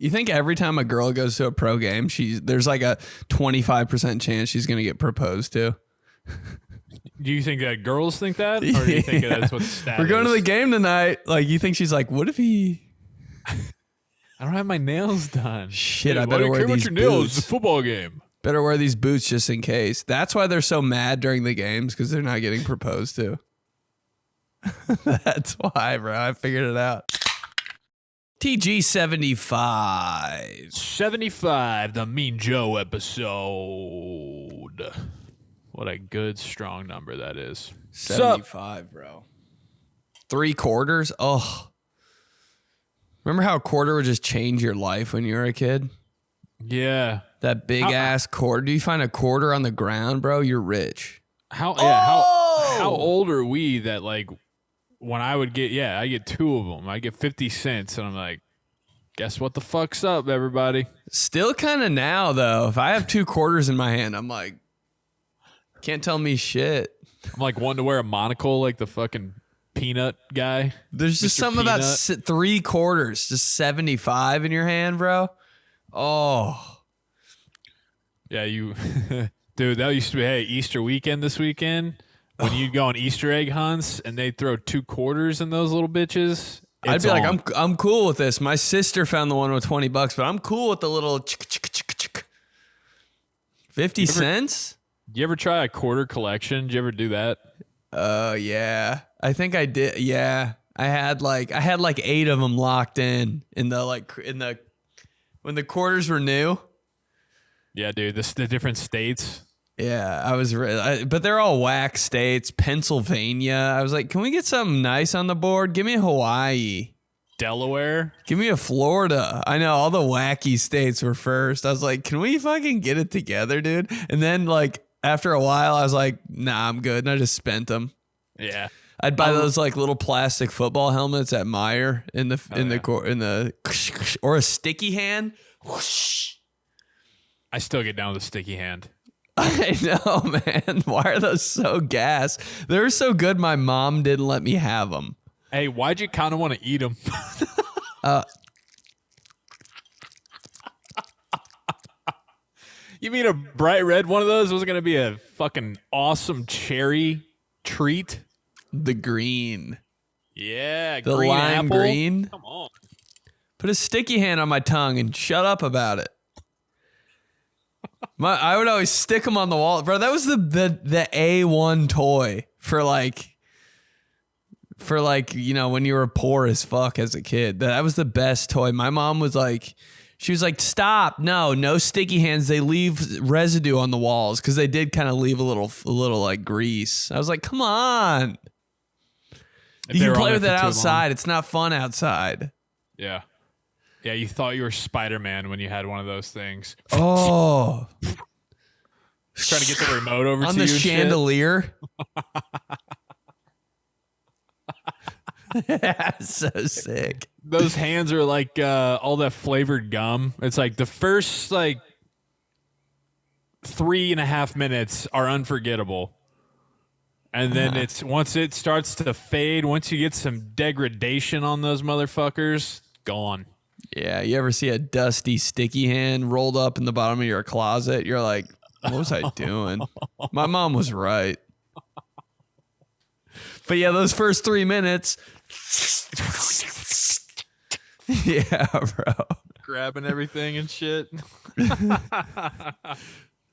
You think every time a girl goes to a pro game, there's like a 25% chance she's going to get proposed to? Do you think that girls think that? Or do you think that's what the stat We're going is? to the game tonight. Like, you think she's like, what if he... I don't have my nails done. Shit, Hey, I better wear these your nails. It's boots. a football game. Better wear these boots just in case. That's why they're so mad during the games, because they're not getting proposed to. That's why, bro. I figured it out. TG75. 75, the Mean Joe episode. What a good, strong number that is. 75, bro. 3 quarters? Oh. Remember how a quarter would just change your life when you were a kid? Yeah. That big ass quarter. Do you find a quarter on the ground, bro? You're rich. How old are we that, like, when I would get, I get 2 of them. I get 50 cents, and I'm like, guess what the fuck's up, everybody? Still kind of now, though. If I have 2 quarters in my hand, I'm like, can't tell me shit. I'm like one to wear a monocle like the fucking peanut guy. There's just Mr. something Peanut. about 3 quarters, just 75 in your hand, bro. Oh. Yeah, you, dude, that used to be, hey, Easter weekend this weekend, when you'd go on Easter egg hunts and they'd throw 2 quarters in those little bitches. I'd be like, I'm cool with this. My sister found the one with $20, but I'm cool with the little 50 cents. Do you ever try a quarter collection? Did you ever do that? Yeah. I think I did. Yeah. I had like 8 of them locked in the when the quarters were new. Yeah, dude, the different states. Yeah, but they're all whack states. Pennsylvania. I was like, can we get something nice on the board? Give me Hawaii. Delaware. Give me a Florida. I know all the wacky states were first. I was like, can we fucking get it together, dude? And then like after a while, I was like, nah, I'm good. And I just spent them. Yeah. I'd buy those like little plastic football helmets at Meijer or a sticky hand. Whoosh. I still get down with a sticky hand. I know, man. Why are those so gas? They're so good. My mom didn't let me have them. Hey, why'd you kind of want to eat them? You mean a bright red one of those was going to be a fucking awesome cherry treat? The green. Yeah, The green lime apple. green. Come on. Put a sticky hand on my tongue and shut up about it. I would always stick them on the wall. Bro, that was the A1 toy for like, you know, when you were poor as fuck as a kid. That was the best toy. My mom was like, she was like, stop. No sticky hands. They leave residue on the walls, because they did kind of leave a little like grease. I was like, come on. You can play with it outside. It's not fun outside. Yeah. Yeah, you thought you were Spider-Man when you had one of those things. Oh. Trying to get the remote over on to you. On the chandelier. So sick. Those hands are like all that flavored gum. It's like the first like 3.5 minutes are unforgettable. And then it's once it starts to fade, once you get some degradation on those motherfuckers, gone. Yeah, you ever see a dusty, sticky hand rolled up in the bottom of your closet? You're like, what was I doing? My mom was right. But yeah, those first 3 minutes. Yeah, bro. Grabbing everything and shit.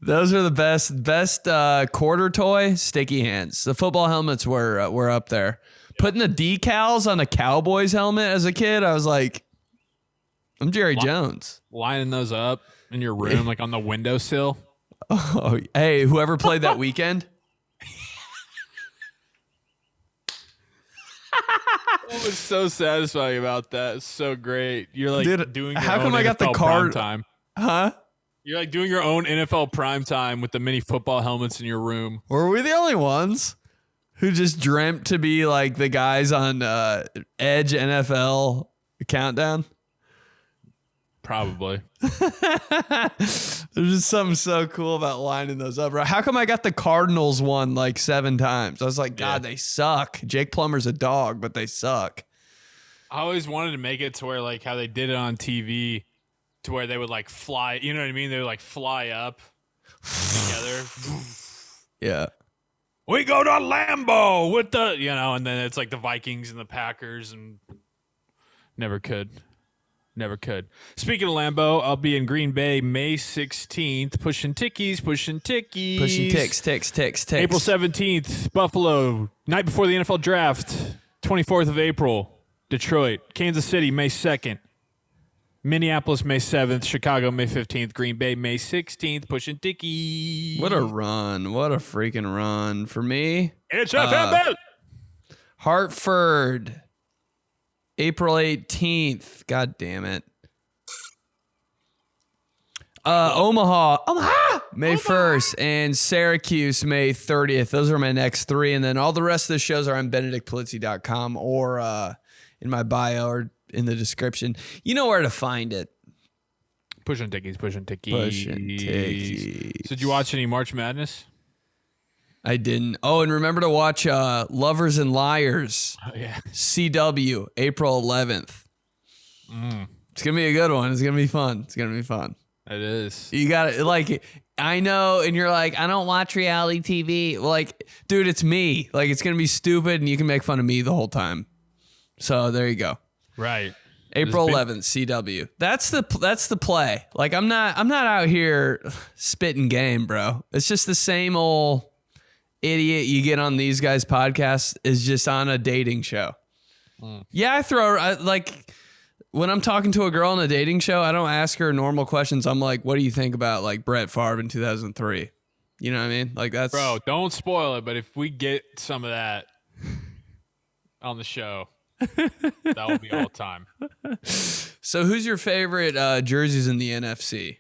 Those are the best quarter toy, sticky hands. The football helmets were up there. Putting the decals on a Cowboys helmet as a kid, I was like, I'm Jerry Jones. Lining those up in your room, like on the windowsill. Oh, hey, whoever played that weekend? What was so satisfying about that? It's so great. You're like doing your how own come I got NFL the card time. Huh? You're like doing your own NFL prime time with the mini football helmets in your room. Were we the only ones who just dreamt to be like the guys on Edge NFL Countdown? Probably. There's just something so cool about lining those up. How come I got the Cardinals one like 7 times? I was like, God, they suck. Jake Plummer's a dog, but they suck. I always wanted to make it to where like how they did it on TV, to where they would like fly. You know what I mean? They would like fly up together. Yeah. We go to Lambeau with the, and then it's like the Vikings and the Packers, and never could. Speaking of Lambeau, I'll be in Green Bay May 16th, pushing ticks. Pushing ticks. April 17th, Buffalo, night before the NFL draft. 24th of April, Detroit. Kansas City, May 2nd. Minneapolis, May 7th. Chicago, May 15th. Green Bay, May 16th. Pushing tickies. What a run. What a freaking run. For me, It's FML. Hartford, April 18th. God damn it. Omaha, May 1st, and Syracuse, May 30th. Those are my next three. And then all the rest of the shows are on benedictpolizzi.com or in my bio or in the description. You know where to find it. Pushing tickies. Pushing tickies. So did you watch any March Madness? I didn't. Oh, and remember to watch Lovers and Liars. Oh, yeah. CW, April 11th. It's going to be a good one. It's going to be fun. It is. You got it. Like, I know, and you're like, I don't watch reality TV. Well, like, dude, it's me. Like, it's going to be stupid, and you can make fun of me the whole time. So there you go. Right. April 11th, CW. That's the play. Like, I'm not out here spitting game, bro. It's just the same old idiot you get on these guys' podcasts is just on a dating show. Yeah, like when I'm talking to a girl on a dating show, I don't ask her normal questions. I'm like, what do you think about like Brett Favre in 2003? You know what I mean? Like that's Bro, don't spoil it, but if we get some of that on the show, that will be all time. So who's your favorite jerseys in the NFC?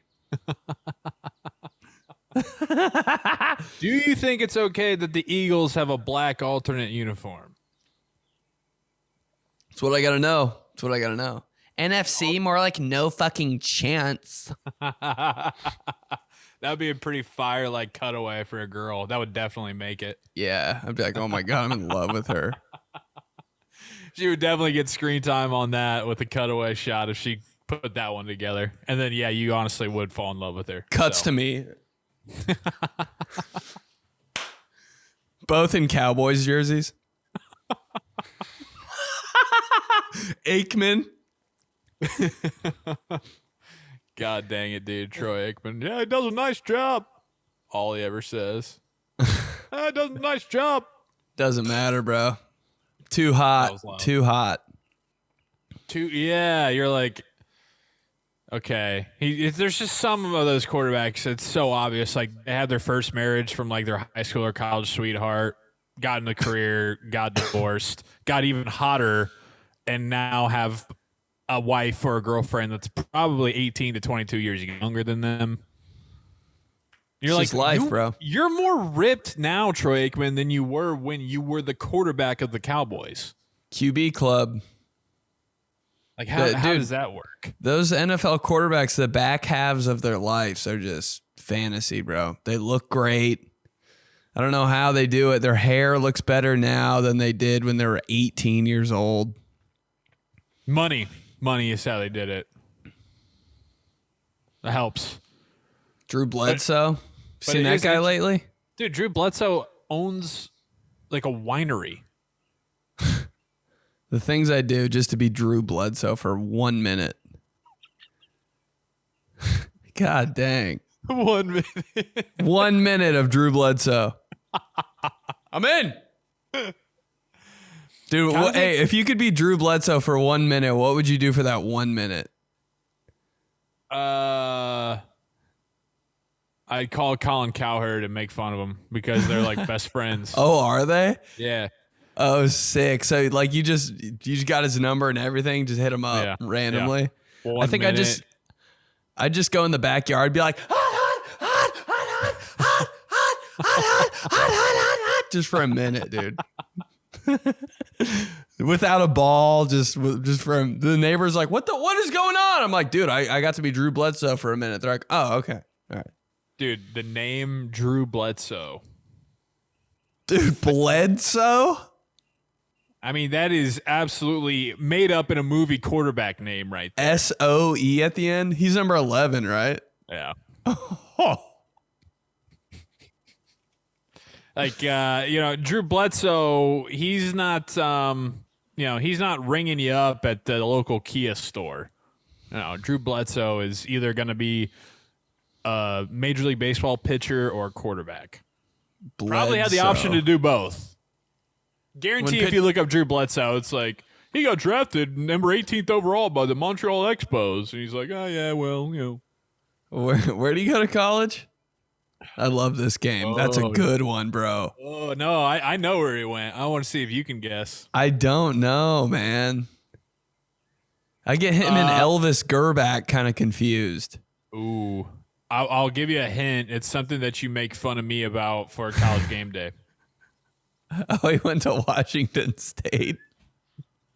Do you think it's okay that the Eagles have a black alternate uniform? That's what I got to know. NFC, more like no fucking chance. That would be a pretty fire like cutaway for a girl. That would definitely make it. Yeah, I'd be like, oh my God, I'm in love with her. She would definitely get screen time on that with a cutaway shot if she put that one together. And then, yeah, you honestly would fall in love with her. Cuts to me. Both in Cowboys jerseys. Aikman. God dang it, dude. Troy Aikman. Yeah, he does a nice job. All he ever says. He does a nice job. Doesn't matter, bro. Too hot. Yeah, you're like, okay. There's just some of those quarterbacks. It's so obvious. Like they had their first marriage from like their high school or college sweetheart, got in a career, got divorced, got even hotter, and now have a wife or a girlfriend that's probably 18 to 22 years younger than them. You're it's like, life, bro. You're more ripped now, Troy Aikman, than you were when you were the quarterback of the Cowboys. QB club. Like, how does that work? Those NFL quarterbacks, the back halves of their lives are just fantasy, bro. They look great. I don't know how they do it. Their hair looks better now than they did when they were 18 years old. Money is how they did it. That helps. Drew Bledsoe. Seen that guy lately? Dude, Drew Bledsoe owns like a winery. The things I do just to be Drew Bledsoe for 1 minute. God dang. 1 minute. 1 minute of Drew Bledsoe. I'm in. Dude, hey, if you could be Drew Bledsoe for 1 minute, what would you do for that 1 minute? I'd call Colin Cowherd and make fun of him because they're like best friends. Oh, are they? Yeah. Oh, sick. So like you just got his number and everything, just hit him up randomly. Yeah. I think minute. I just go in the backyard, be like, hot, just for a minute, dude. Without a ball, just for the neighbors like, what is going on? I'm like, dude, I got to be Drew Bledsoe for a minute. They're like, oh, okay. All right. Dude, the name Drew Bledsoe. Dude, Bledsoe? I mean, that is absolutely made up in a movie quarterback name right there. SOE at the end. He's number 11, right? Yeah. Oh. Like, Drew Bledsoe, he's not, he's not ringing you up at the local Kia store. No, Drew Bledsoe is either going to be a Major League Baseball pitcher or quarterback. Probably had the option to do both. Guarantee if you look up Drew Bledsoe, it's like, he got drafted number 18th overall by the Montreal Expos. And he's like, oh, yeah, well, Where do you go to college? I love this game. That's a good one, bro. Oh, no, I know where he went. I want to see if you can guess. I don't know, man. I get him and Elvis Gerback kind of confused. Ooh. I'll give you a hint. It's something that you make fun of me about for college game day. Oh, he went to Washington State.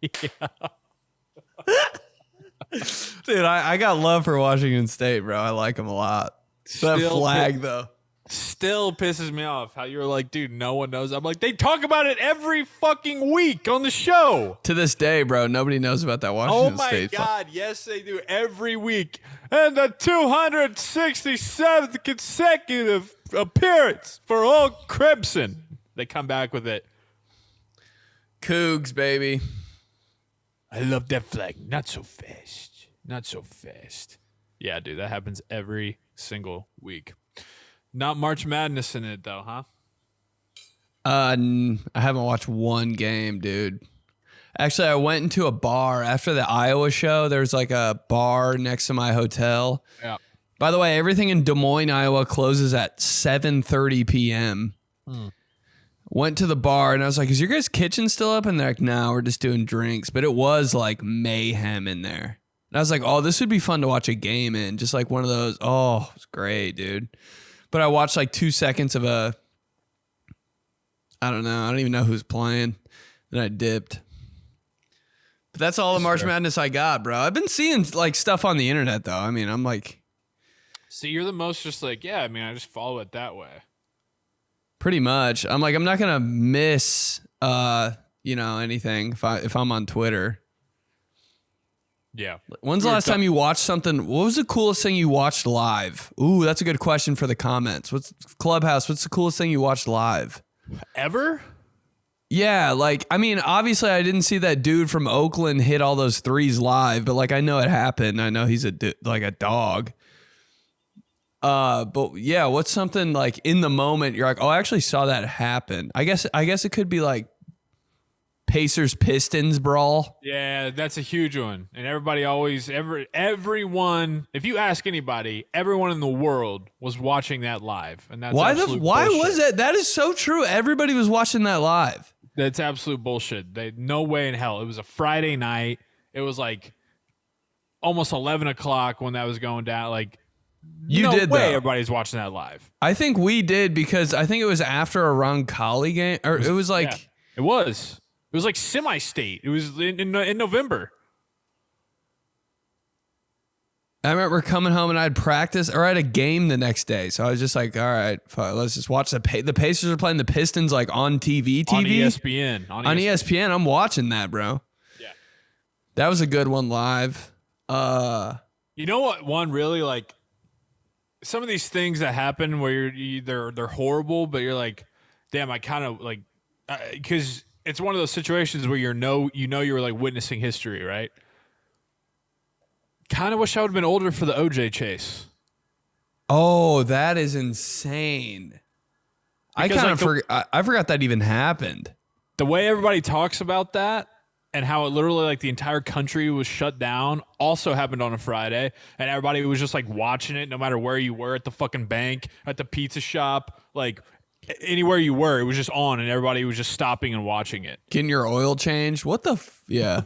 Yeah. Dude, I got love for Washington State, bro. I like them a lot. That flag, though. Still pisses me off how you're like, dude, no one knows. I'm like, they talk about it every fucking week on the show. To this day, bro, nobody knows about that Washington State. Oh, my God. Yes, they do. Every week. And the 267th consecutive appearance for Old Crimson. They come back with it. Cougs, baby. I love that flag. Not so fast. Not so fast. Yeah, dude, that happens every single week. Not March Madness in it, though, huh? I haven't watched one game, dude. Actually, I went into a bar after the Iowa show. There's like a bar next to my hotel. Yeah. By the way, everything in Des Moines, Iowa closes at 7:30 p.m. Went to the bar and I was like, is your guys' kitchen still up? And they're like, no, we're just doing drinks. But it was like mayhem in there. And I was like, oh, this would be fun to watch a game in. Just like one of those. Oh, it's great, dude. But I watched like 2 seconds of I don't know. I don't even know who's playing. Then I dipped. But that's all the March Madness I got, bro. I've been seeing like stuff on the internet, though. I mean, I'm like. See, you're the most just like, yeah, I mean, I just follow it that way. Pretty much. I'm like, I'm not going to miss, anything if I'm on Twitter. Yeah. When's the last time you watched something? What was the coolest thing you watched live? Ooh, that's a good question for the comments. What's Clubhouse? What's the coolest thing you watched live? Ever? Yeah, like, I mean, obviously I didn't see that dude from Oakland hit all those threes live, but like, I know it happened. I know he's like a dog. But yeah, what's something like in the moment you're like, oh, I actually saw that happen. I guess it could be like Pacers Pistons brawl. Yeah, that's a huge one. And everybody always, everyone, if you ask anybody, everyone in the world was watching that live. And that's why bullshit. was it? That is so true. Everybody was watching that live. That's absolute bullshit. No way in hell. It was a Friday night. It was like almost 11 o'clock when that was going down. Like, no way everybody's watching that live. I think we did because I think it was after a Roncalli game. Or it was like. Yeah, it was. It was like semi-state. It was in November. I remember coming home and I had practice or I had a game the next day. So I was just like, all right, fine, let's just watch the Pacers are playing the Pistons like on TV. On ESPN. On ESPN. I'm watching that, bro. Yeah. That was a good one live. You know what one really like some of these things that happen where they're horrible, but you're like, damn, I kind of like because it's one of those situations where you were like witnessing history, right? Kind of wish I would have been older for the OJ chase. Oh, that is insane. Because I forgot that even happened. The way everybody talks about that and how it literally like the entire country was shut down also happened on a Friday, and everybody was just like watching it no matter where you were, at the fucking bank, at the pizza shop, like anywhere you were, it was just on and everybody was just stopping and watching it. Getting your oil changed? What the yeah.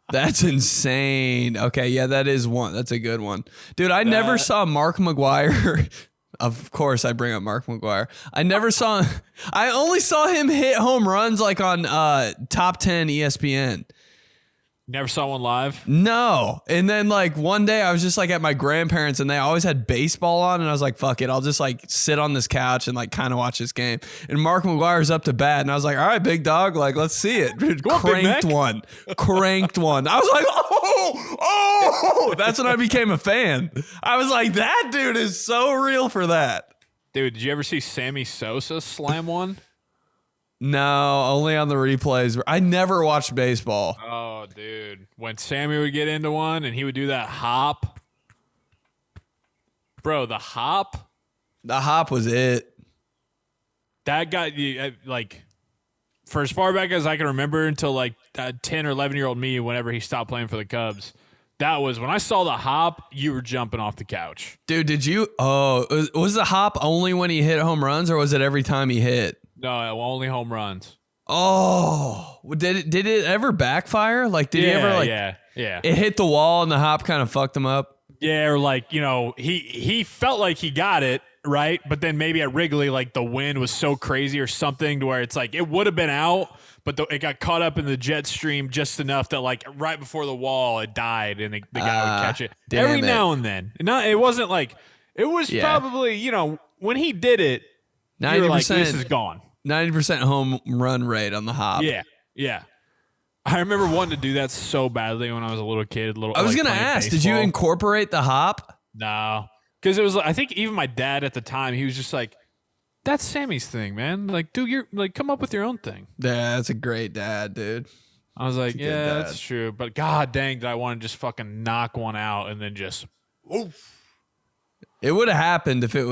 That's insane. Okay, yeah, that is one. That's a good one. Dude, I never saw Mark McGwire. Of course, I bring up Mark McGwire. I only saw him hit home runs like on Top 10 ESPN. Never saw one live? No. And then like one day I was just like at my grandparents and they always had baseball on and I was like, fuck it. I'll just like sit on this couch and like kind of watch this game. And Mark McGuire's up to bat and I was like, all right, big dog, like let's see it. Dude, cranked one. I was like, oh, that's when I became a fan. I was like, that dude is so real for that. Dude, did you ever see Sammy Sosa slam one? No, only on the replays. I never watched baseball. Oh, dude. When Sammy would get into one and he would do that hop. Bro, the hop. The hop was it. That got you, like, for as far back as I can remember until, like, 10 or 11-year-old me, whenever he stopped playing for the Cubs. That was, when I saw the hop, you were jumping off the couch. Did you? Oh, was the hop only when he hit home runs or was it every time he hit? No, only home runs. Oh, did it ever backfire? Like, did he ever like? Yeah. It hit the wall and the hop kind of fucked him up. Yeah, or like he felt like he got it right, but then maybe at Wrigley like the wind was so crazy or something to where it's like it would have been out, but it got caught up in the jet stream just enough that like right before the wall it died and the guy would catch it every now and then. It wasn't like it was probably when he did it, 90%. You were like, this is gone. 90% home run rate on the hop. Yeah. I remember wanting to do that so badly when I was a little kid. I was going to ask, did you incorporate the hop? No. Because it was, I think even my dad at the time, he was just like, that's Sammy's thing, man. Like, come up with your own thing. Yeah, that's a great dad, dude. I was like, yeah, that's true. But god dang, did I want to just fucking knock one out and then just, oof. It would have happened if it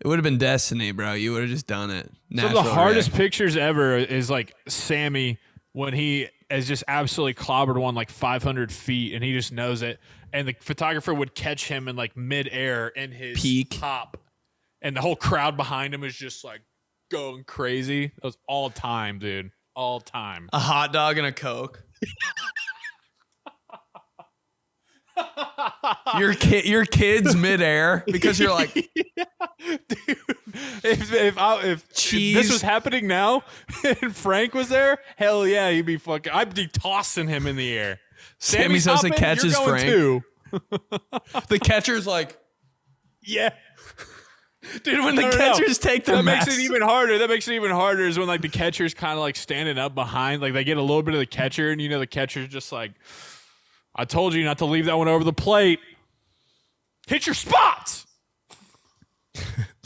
would have been destiny, bro. You would have just done it. Some of the hardest pictures ever is like Sammy when he has just absolutely clobbered one like 500 feet and he just knows it. And the photographer would catch him in like midair in his peak hop. And the whole crowd behind him is just like going crazy. That was all time, dude. All time. A hot dog and a Coke. Your kid's midair because you're like, yeah, dude. If cheese. This was happening now and Frank was there, hell yeah, I'd be tossing him in the air. Sammy Sosa catches Frank. Too. The catcher's like, yeah. Dude, when the catchers take their makes it even harder. That makes it even harder is when like the catcher's kind of like standing up behind, like they get a little bit of the catcher, and the catcher's just like, I told you not to leave that one over the plate. Hit your spots.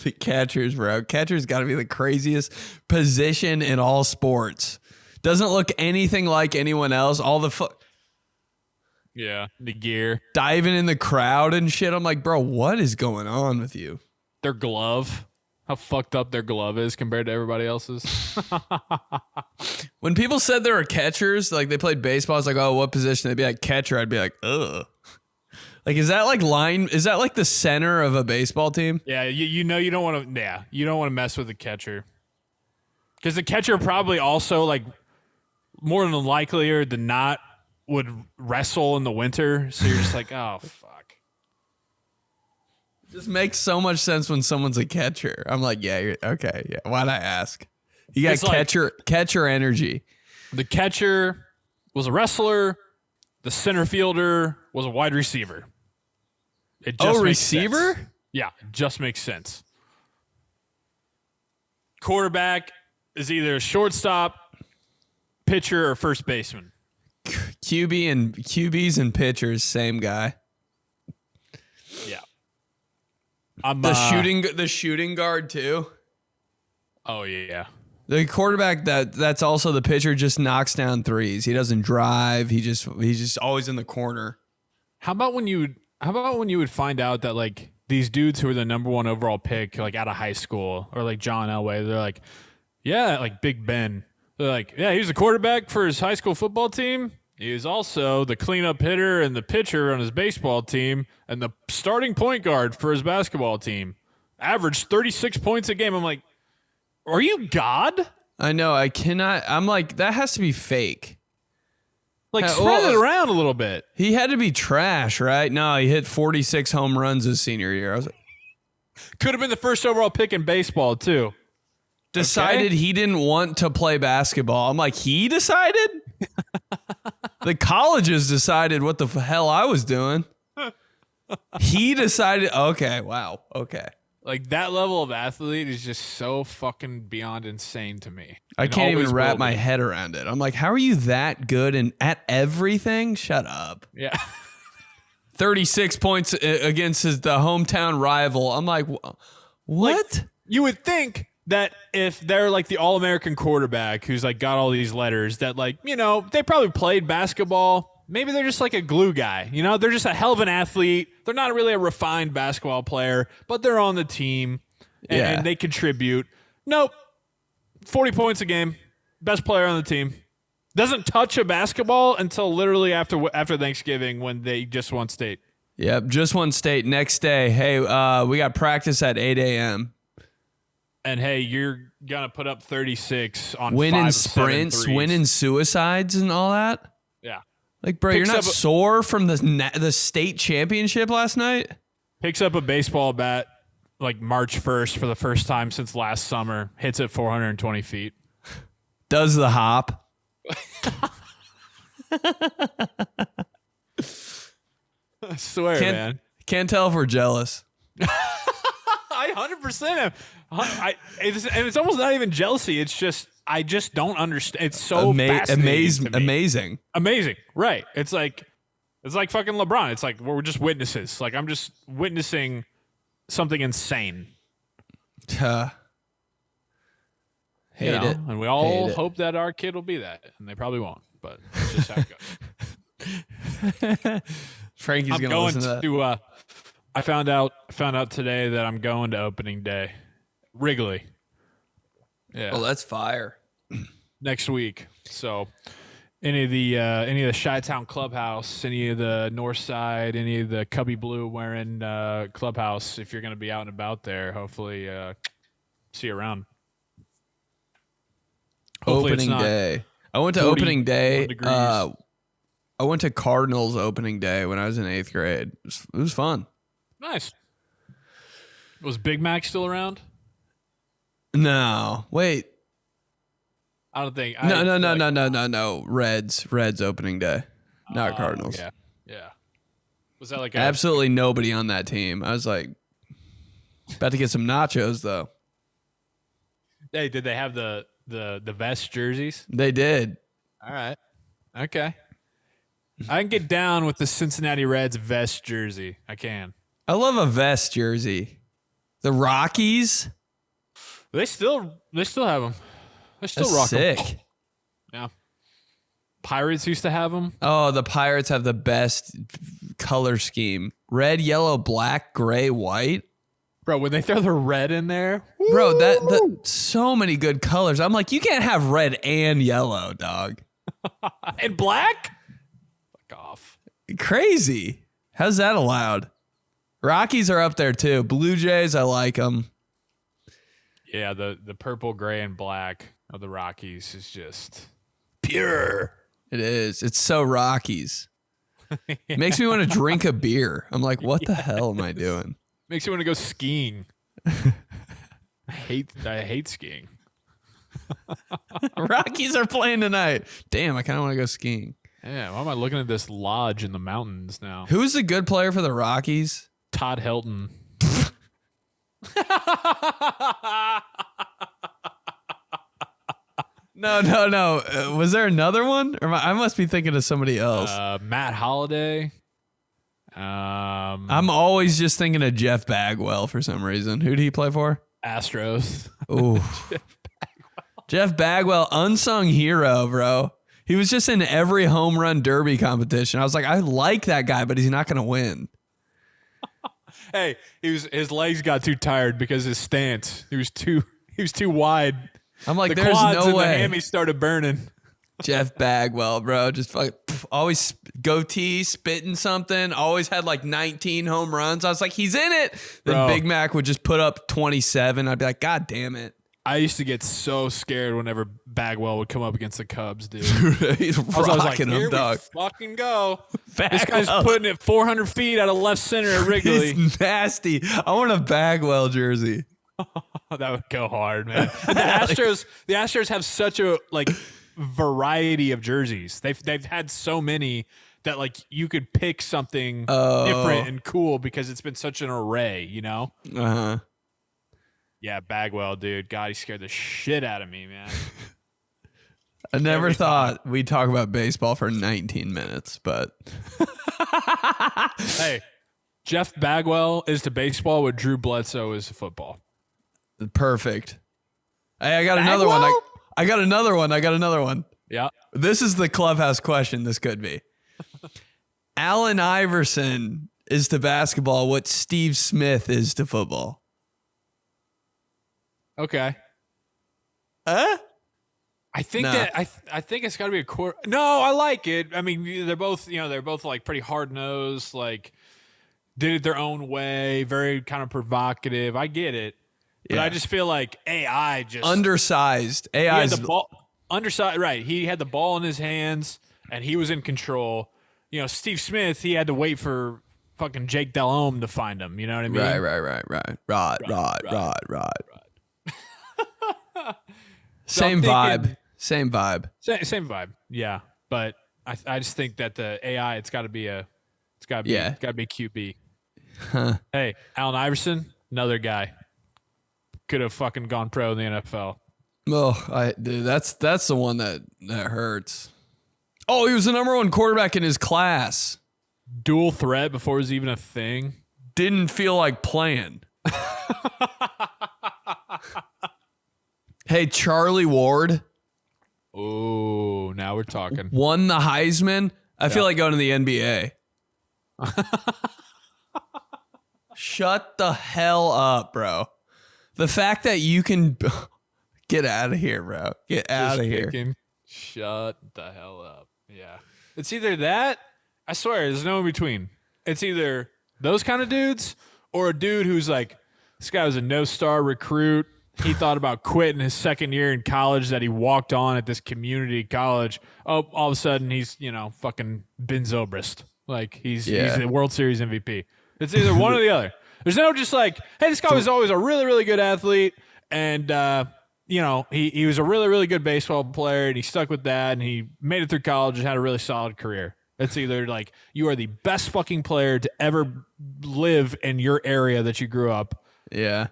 The catchers, bro. Catcher's got to be the craziest position in all sports. Doesn't look anything like anyone else. All the yeah, the gear. Diving in the crowd and shit. I'm like, bro, what is going on with you? Their glove. How fucked up their glove is compared to everybody else's. When people said they were catchers, like they played baseball, I was like, oh, what position? They'd be like catcher. I'd be like, ugh. Like, is that like line? Is that like the center of a baseball team? Yeah, you don't want to. Yeah, you don't want to mess with the catcher because the catcher probably also like more than likelier than not would wrestle in the winter. So you're just like, oh fuck. Just makes so much sense when someone's a catcher. I'm like, yeah, you're, okay, yeah. Why'd I ask? You got catcher energy. The catcher was a wrestler. The center fielder was a wide receiver. It just makes receiver? Sense. Yeah, it just makes sense. Quarterback is either a shortstop, pitcher, or first baseman. QBs and pitchers, same guy. Yeah. The shooting guard too. Oh yeah. The quarterback that's also the pitcher just knocks down threes. He doesn't drive. He's just always in the corner. How about when you would find out that like these dudes who were the number 1 overall pick like out of high school or like John Elway, they're like, yeah, like Big Ben. They're like, yeah, he was the quarterback for his high school football team. He was also the cleanup hitter and the pitcher on his baseball team and the starting point guard for his basketball team. Averaged 36 points a game. I'm like, are you God? I know. I cannot. I'm like, that has to be fake. Like, spread it around a little bit. He had to be trash, right? No, he hit 46 home runs his senior year. I was like, could have been the first overall pick in baseball, too. Decided he didn't want to play basketball. I'm like, he decided? The colleges decided what the hell I was doing. He decided, okay, wow, okay. Like, that level of athlete is just so fucking beyond insane to me. I can't even wrap my head around it. I'm like, how are you that good and at everything? Shut up. Yeah. 36 points against the hometown rival. I'm like, what? Like, you would think that if they're like the All-American quarterback who's like got all these letters that, like, you know, they probably played basketball. Maybe they're just like a glue guy. You know, they're just a hell of an athlete. They're not really a refined basketball player, but they're on the team and they contribute. Nope. 40 points a game. Best player on the team. Doesn't touch a basketball until literally after Thanksgiving when they just won state. Yep, just won state. Next day, hey, we got practice at 8 a.m. And hey, you're going to put up 36 on winning 5 of 7 sprints, threes. winning suicides and all that. Yeah. Like, bro, you're not sore from the state championship last night? Picks up a baseball bat like March 1st for the first time since last summer. Hits it 420 feet. Does the hop. I swear, man. Can't tell if we're jealous. I 100% am. And it's almost not even jealousy. It's just, I just don't understand. It's so fascinating to me. Amazing. Right. It's like fucking LeBron. It's like we're just witnesses. Like, I'm just witnessing something insane. Hate it. And we all hope that our kid will be that. And they probably won't. But it's just how it goes. Frankie's going to listen to that. I found out today that I'm going to opening day. Wrigley. Yeah. Oh, that's fire. Next week. So any of the Chi-Town Clubhouse, any of the North Side, any of the Cubby Blue wearing Clubhouse, if you're going to be out and about there, hopefully see you around. Hopefully opening day. I went to opening day. I went to Cardinals opening day when I was in 8th grade. It was fun. Nice. Was Big Mac still around? No. Wait. I don't think. No. Reds opening day, not Cardinals. Yeah. Was that like absolutely nobody on that team? I was like, about to get some nachos though. Hey, did they have the vest jerseys? They did. All right. Okay. I can get down with the Cincinnati Reds vest jersey. I can. I love a vest jersey. The Rockies. They still have them. They're still rocking. Sick. Yeah. Pirates used to have them. Oh, the Pirates have the best color scheme. Red, yellow, black, gray, white. Bro, when they throw the red in there. Bro, that so many good colors. I'm like, you can't have red and yellow, dog. And black? Fuck off. Crazy. How's that allowed? Rockies are up there too. Blue Jays, I like them. Yeah, the purple, gray, and black of the Rockies is just pure. It is. It's so Rockies. It makes me want to drink a beer. I'm like, what the hell am I doing? Makes you want to go skiing. I hate skiing. Rockies are playing tonight. Damn, I kind of want to go skiing. Yeah, why am I looking at this lodge in the mountains now? Who's the good player for the Rockies? Todd Helton. No. Was there another one? Or I must be thinking of somebody else. Matt Holliday. I'm always just thinking of Jeff Bagwell for some reason. Who did he play for? Astros. Ooh. Jeff Bagwell, unsung hero, bro. He was just in every home run derby competition. I was like, I like that guy, but he's not going to win. Hey, his legs got too tired because his stance. He was too wide. I'm like, the there's quads no and way. The hammies started burning. Jeff Bagwell, bro, just always goatee, spitting something. Always had like 19 home runs. I was like, he's in it. Then Bro. Big Mac would just put up 27. I'd be like, God damn it. I used to get so scared whenever Bagwell would come up against the Cubs, dude. He's I was like, rocking here him, dog. we fucking go. Bagwell. This guy's putting it 400 feet out of left center at Wrigley. He's nasty. I want a Bagwell jersey. That would go hard, man. The Astros have such a variety of jerseys. They've had so many that like you could pick something Oh. different and cool because it's been such an array, you know? Uh-huh. Yeah, Bagwell, dude. God, he scared the shit out of me, man. I never thought we'd talk about baseball for 19 minutes, but hey, Jeff Bagwell is to baseball what Drew Bledsoe is to football. Perfect. Hey, I got another one. I got another one. Yeah. This is the clubhouse question. This could be. Allen Iverson is to basketball what Steve Smith is to football. Okay. Huh? I think I think it's got to be a quarter. No, I like it. I mean, they're both like pretty hard nosed, like did it their own way, very kind of provocative. I get it, but I just feel like AI just undersized. AI is the ball undersized. Right, he had the ball in his hands and he was in control. You know, Steve Smith, he had to wait for fucking Jake Delhomme to find him. You know what I mean? Right. Rod. Same vibe. Same vibe. Yeah, but I just think that the AI, it's got to be QB. Huh. Hey, Allen Iverson, another guy, could have fucking gone pro in the NFL. Oh, dude, that's the one that hurts. Oh, he was the number one quarterback in his class. Dual threat before it was even a thing. Didn't feel like playing. Hey, Charlie Ward. Oh, now we're talking. Won the Heisman. I feel like going to the NBA. Shut the hell up, bro. The fact that you can get out of here, bro. Get out of here. Shut the hell up. Yeah. It's either that, I swear, there's no in between. It's either those kind of dudes or a dude who's like, this guy was a no-star recruit. He thought about quitting his second year in college that he walked on at this community college. Oh, all of a sudden he's, fucking Ben Zobrist. Like he's the World Series MVP. It's either one or the other. There's no just like, hey, this guy was always a really, really good athlete. And, he was a really, really good baseball player and he stuck with that and he made it through college and had a really solid career. It's either like you are the best fucking player to ever live in your area that you grew up. Yeah.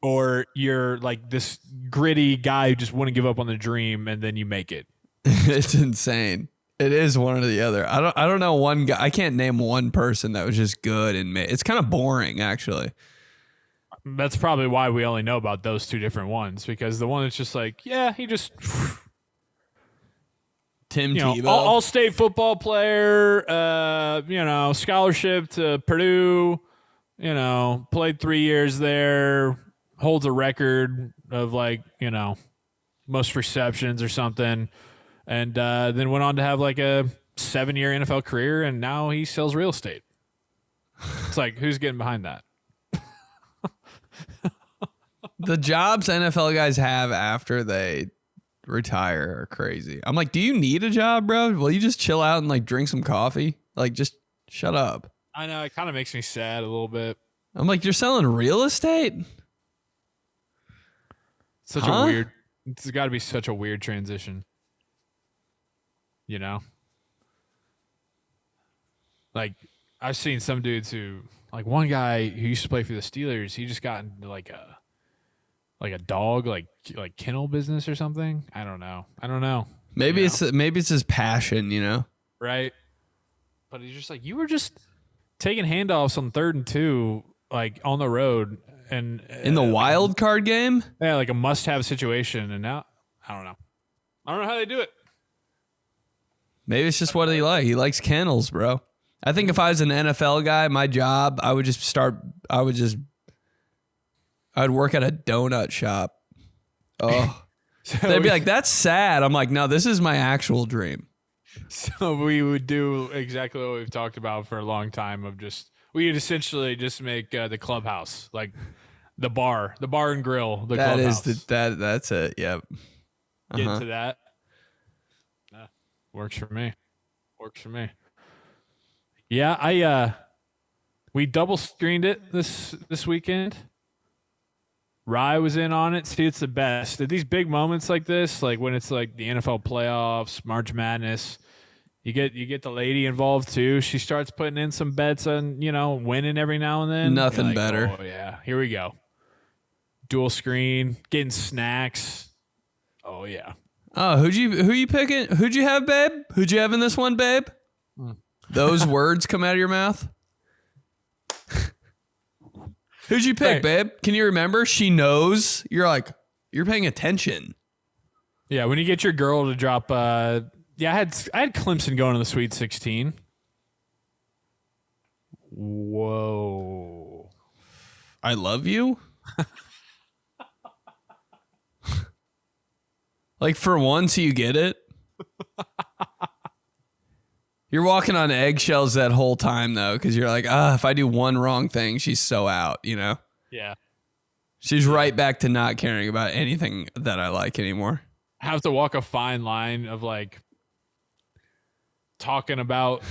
Or you're like this gritty guy who just wouldn't give up on the dream and then you make it. It's insane. It is one or the other. I don't know one guy. I can't name one person that was just good and it's kind of boring actually. That's probably why we only know about those two different ones, because the one that's just like, yeah, he just Tim Tebow, all-state football player, scholarship to Purdue, played 3 years there, holds a record of most receptions or something, and then went on to have like a 7-year NFL career, and now he sells real estate. It's like, who's getting behind that? The jobs NFL guys have after they retire are crazy. I'm like, do you need a job, bro? Will you just chill out and like drink some coffee? Like, just shut up. I know, it kind of makes me sad a little bit. I'm like, you're selling real estate? It's got to be such a weird transition. Like, I've seen some dudes who, like one guy who used to play for the Steelers, he just got into like a dog, like kennel business or something. I don't know. Maybe it's his passion, Right. But he's just like, you were just taking handoffs on 3rd and 2, like on the road and in the wild card game. Yeah, like a must-have situation. And now I don't know how they do it. Maybe it's just what he likes. He likes kennels, bro. I think if I was an NFL guy, my job, I'd work at a donut shop. Oh, they'd be like, that's sad. I'm like, no, this is my actual dream. So we would do exactly what we've talked about for a long time we'd essentially just make the clubhouse, like the bar and grill, the clubhouse. That's it. Yep. Get into that. Works for me. Yeah, we double screened it this weekend. Rye was in on it. See, it's the best. At these big moments like this, like when it's like the NFL playoffs, March Madness, you get the lady involved too. She starts putting in some bets on, winning every now and then. Nothing You're like, better. Oh yeah, here we go. Dual screen, getting snacks. Oh yeah. Oh, who you picking? Who'd you have, babe? Who'd you have in this one, babe? Those words come out of your mouth. Who'd you pick, babe? Can you remember? She knows. You're paying attention. Yeah, when you get your girl to drop I had Clemson going to the Sweet 16. Whoa. I love you? Like for once you get it? You're walking on eggshells that whole time though, because you're like, if I do one wrong thing, she's so out, Yeah. She's right back to not caring about anything that I like anymore. Have to walk a fine line of like talking about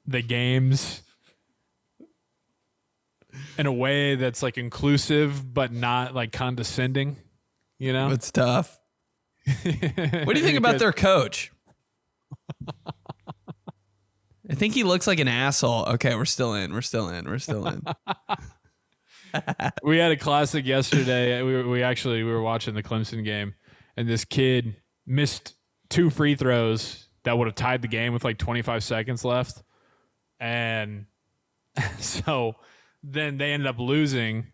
the games in a way that's like inclusive but not like condescending, It's tough. What do you think about their coach? I think he looks like an asshole. Okay, we're still in. We had a classic yesterday. We were watching the Clemson game, and this kid missed 2 free throws that would have tied the game with like 25 seconds left. And so then they ended up losing,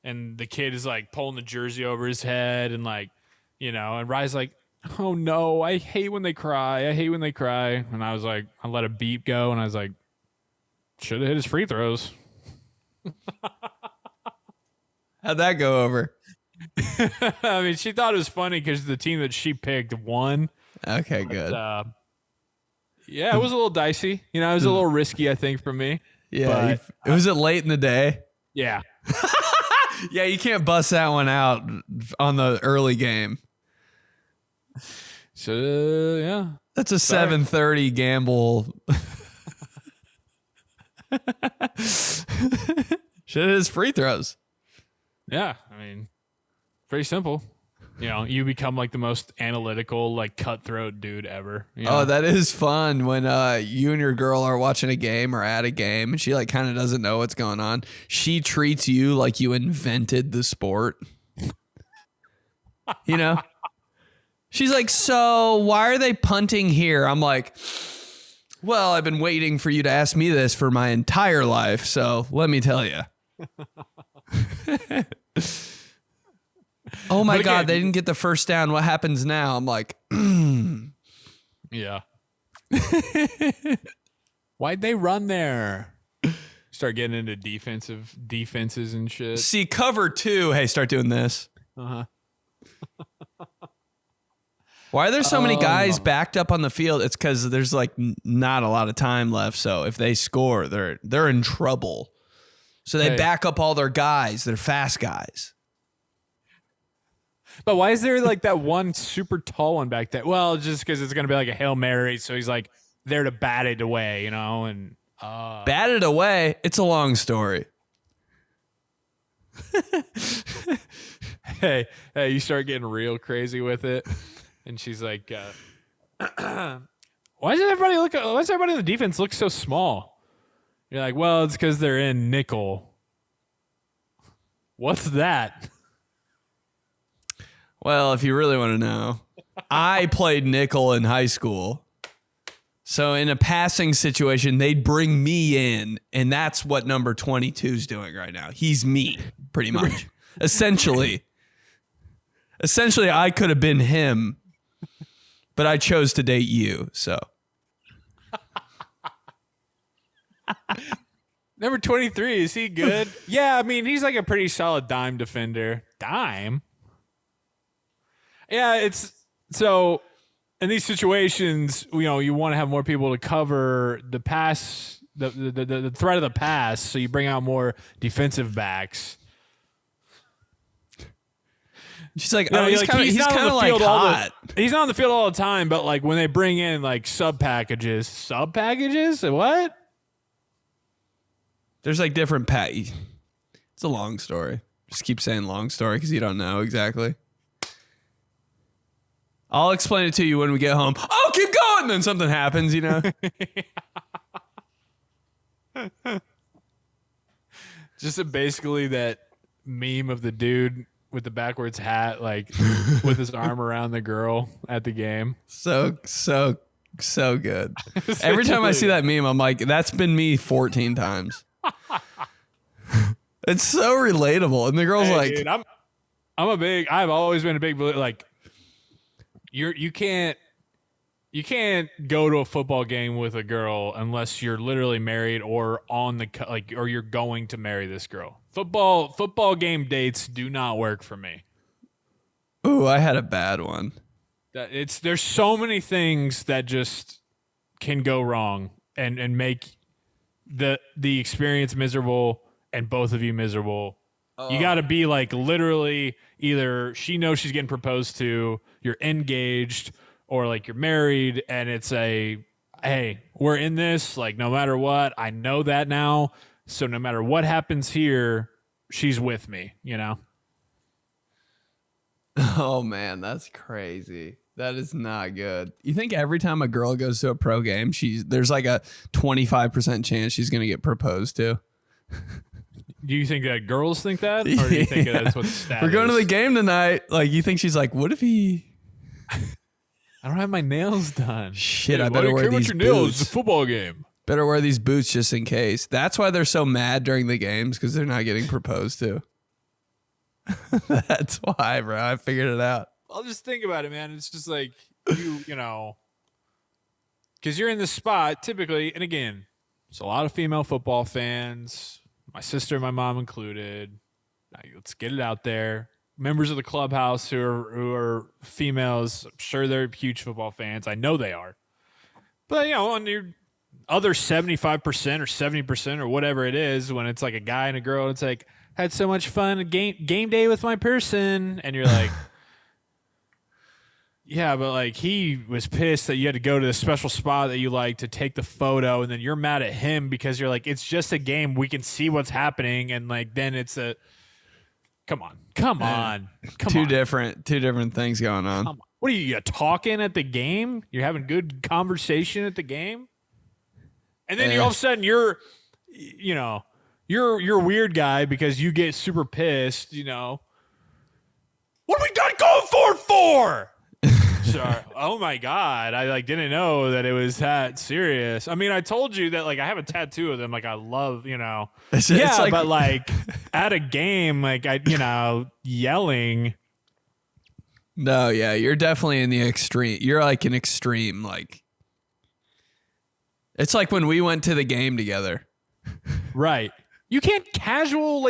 and the kid is like pulling the jersey over his head and like, and Rye's like, oh no, I hate when they cry. And I was like, I let a beep go, and I was like, should have hit his free throws. How'd that go over? I mean, she thought it was funny because the team that she picked won. Okay, good. Yeah, it was a little dicey. It was a little risky, I think, for me. Yeah. Was it late in the day? Yeah. Yeah, you can't bust that one out on the early game. So, yeah. That's a 7:30 gamble. Shit is free throws. Yeah, I mean, pretty simple. You become like the most analytical, like cutthroat dude ever. Oh, that is fun when you and your girl are watching a game or at a game and she like kind of doesn't know what's going on. She treats you like you invented the sport. She's like, so why are they punting here? I'm like, well, I've been waiting for you to ask me this for my entire life. So let me tell you. Oh my God, they didn't get the first down. What happens now? I'm like, yeah. Why'd they run there? Start getting into defenses and shit. See, cover 2. Hey, start doing this. Uh-huh. Why are there so many guys backed up on the field? It's because there's like not a lot of time left. So if they score, they're in trouble. So they back up all their guys. They're fast guys. But why is there like that one super tall one back there? Well, just because it's going to be like a Hail Mary. So he's like there to bat it away, and bat it away. It's a long story. Hey, you start getting real crazy with it. And she's like, why does everybody in the defense look so small? You're like, well, it's because they're in nickel. What's that? Well, if you really want to know, I played nickel in high school. So in a passing situation, they'd bring me in, and that's what number 22 is doing right now. He's me, pretty much. Essentially, I could have been him, but I chose to date you, so. Number 23, is he good? Yeah, I mean, he's like a pretty solid dime defender. Dime? Yeah, it's so in these situations, you want to have more people to cover the pass, the threat of the pass, so you bring out more defensive backs. She's like, he's kind of like hot. He's not on the field all the time, but like when they bring in like sub packages, what? There's like different It's a long story. Just keep saying long story because you don't know exactly. I'll explain it to you when we get home. Oh, keep going. Then something happens, you know? Just basically that meme of the dude with the backwards hat, like with his arm around the girl at the game. So good. Every time I see that meme, I'm like, that's been me 14 times. It's so relatable. And the girl's like, dude, I've always been a big, like, you can't go to a football game with a girl unless you're literally married or or you're going to marry this girl. Football game dates do not work for me. ooh, I had a bad one. There's so many things that just can go wrong and make the experience miserable and both of you miserable. You got to be like literally either she knows she's getting proposed to, you're engaged, or like you're married and it's hey, we're in this, like no matter what, I know that now. So no matter what happens here, she's with me, you know? Oh man, that's crazy. That is not good. You think every time a girl goes to a pro game, there's like a 25% chance she's going to get proposed to? Do you think that girls think that? Or do you think that's what the stat We're going is? to the game tonight. Like, you think she's like, what if he... I don't have my nails done. Shit, Dude, I better wear these boots. It's a football game. Better wear these boots just in case. That's why they're so mad during the games, because they're not getting proposed to. That's why, bro. I figured it out. I'll just think about it, man. It's just like you know, because you're in this spot typically, and again, there's a lot of female football fans. My sister and my mom included. Let's get it out there. Members of the clubhouse who are females, I'm sure they're huge football fans. I know they are. But, you know, on your other 75% or 70% or whatever it is, when it's like a guy and a girl, it's like, had so much fun game day with my person. And you're like, yeah, but like he was pissed that you had to go to the special spot that you like to take the photo, and then you're mad at him because you're like, it's just a game. We can see what's happening, and like then it's a come on. Two different things going on. Come on. What are you talking at the game? You're having good conversation at the game, and then all of a sudden you're a weird guy because you get super pissed. You know, what are we done going for? Sorry. Oh my God. I like didn't know that it was that serious. I mean, I told you that like I have a tattoo of them. Like I love, you know, it's like, but like at a game, like yelling. No, yeah, you're definitely in the extreme. You're like an extreme, like it's like when we went to the game together. Right. You can't casual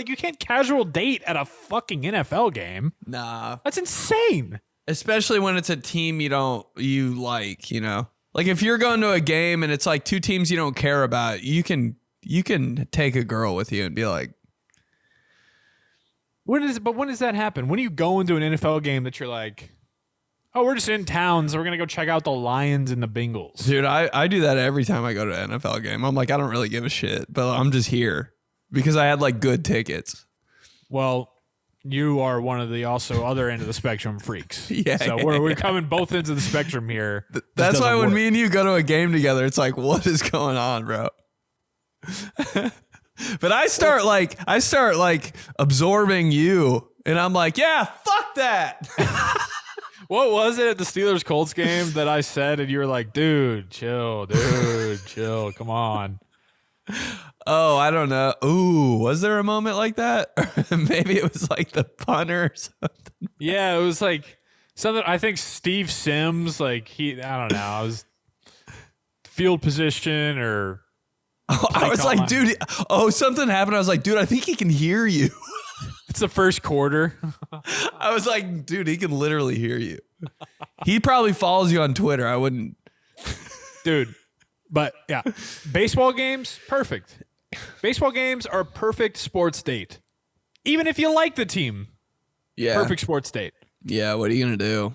date at a fucking NFL game. Nah. That's insane. Especially when it's a team you like, you know? Like if you're going to a game and it's like two teams you don't care about, you can take a girl with you and be like, when does that happen? When do you go into an NFL game that you're like, oh, we're just in town, so we're going to go check out the Lions and the Bengals? Dude, I do that every time I go to an NFL game. I'm like, I don't really give a shit, but I'm just here because I had like good tickets. Well, you are one of the also other end of the spectrum freaks. Yeah. So we're coming both ends of the spectrum here. That's why when me and you go to a game together, it's like, what is going on, bro? But I start absorbing you, and I'm like, yeah, fuck that. What was it at the Steelers-Colts game that I said, and you were like, dude, chill, come on. Oh, I don't know. Ooh, was there a moment like that? Maybe it was like the punter or something. Yeah, it was like something. I think Steve Sims, like I don't know, I was field position or. Oh, I was like, dude. Oh, something happened. I was like, dude, I think he can hear you. It's the first quarter. I was like, dude, he can literally hear you. He probably follows you on Twitter. I wouldn't. Dude, but yeah, baseball games, perfect. Baseball games are a perfect sports date. Even if you like the team. Yeah. Perfect sports date. Yeah, what are you going to do?